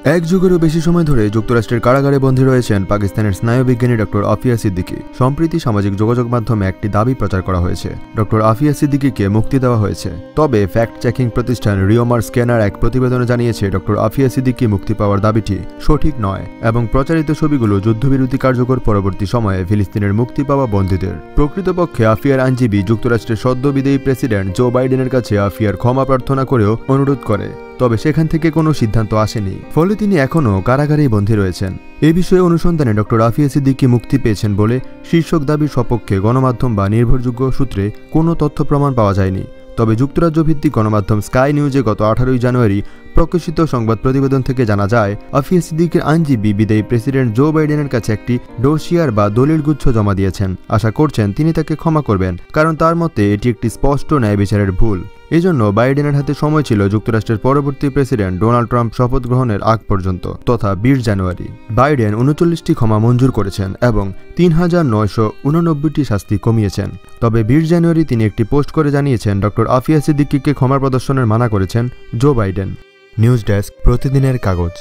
এক যুগেরও বেশি সময় ধরে যুক্তরাষ্ট্রের কারাগারে বন্দী রয়েছেন পাকিস্তানের স্নায়ুবিজ্ঞানী ডক্টর আফিয়া সিদ্দিকী। সম্প্রতি সামাজিক যোগাযোগ মাধ্যমে একটি দাবি প্রচার করা হয়েছে, ডক্টর আফিয়া সিদ্দিকীকে মুক্তি দেওয়া হয়েছে। তবে ফ্যাক্ট চেকিং প্রতিষ্ঠান রিওমার স্ক্যানার এক প্রতিবেদনে জানিয়েছে ডক্টর আফিয়া সিদ্দিকী মুক্তি পাওয়ার দাবিটি সঠিক নয় এবং প্রচারিত ছবিগুলো যুদ্ধবিরতি কার্যকর পরবর্তী সময়ে ফিলিস্তিনের মুক্তি পাওয়া বন্দীদের। প্রকৃতপক্ষে আফিয়ার আইনজীবী যুক্তরাষ্ট্রের সদ্য বিদায়ী প্রেসিডেন্ট জো বাইডেনের কাছে আফিয়ার ক্ষমা প্রার্থনা করেও অনুরোধ করে, তবে সেখান থেকে কোনো সিদ্ধান্ত আসেনি, ফলে তিনি এখনও কারাগারেই বন্দী রয়েছেন। এ বিষয়ে অনুসন্ধানে ডক্টর আফিয়া সিদ্দিকী মুক্তি পেয়েছেন বলে শীর্ষক দাবির সপক্ষে গণমাধ্যম বা নির্ভরযোগ্য সূত্রে কোনো তথ্য প্রমাণ পাওয়া যায়নি। তবে যুক্তরাজ্য ভিত্তিক গণমাধ্যম স্কাই নিউজে গত 18 জানুয়ারি প্রকাশিত সংবাদ প্রতিবেদন থেকে জানা যায়, আফিয়া সিদ্দিকীর আইনজীবী বিদায়ী প্রেসিডেন্ট জো বাইডেনের কাছে একটি ডোসিয়ার বা দলিলগুচ্ছ জমা দিয়েছেন। আশা করছেন তিনি তাকে ক্ষমা করবেন, কারণ তার মতে এটি একটি স্পষ্ট ন্যায় বিচারের ভুল। এজন্য বাইডেনের হাতে সময় ছিল যুক্তরাষ্ট্রের পরবর্তী প্রেসিডেন্ট ডোনাল্ড ট্রাম্প শপথ গ্রহণের আগ পর্যন্ত, তথা 20 জানুয়ারি। বাইডেন 39টি ক্ষমা মঞ্জুর করেছেন এবং 3989টি শাস্তি কমিয়েছেন। তবে 20 জানুয়ারি তিনি একটি পোস্ট করে জানিয়েছেন ডক্টর আফিয়া সিদ্দিকীকে ক্ষমা প্রদর্শনের মানা করেছেন জো বাইডেন। নিউজ ডেস্ক, প্রতিদিনের কাগজ।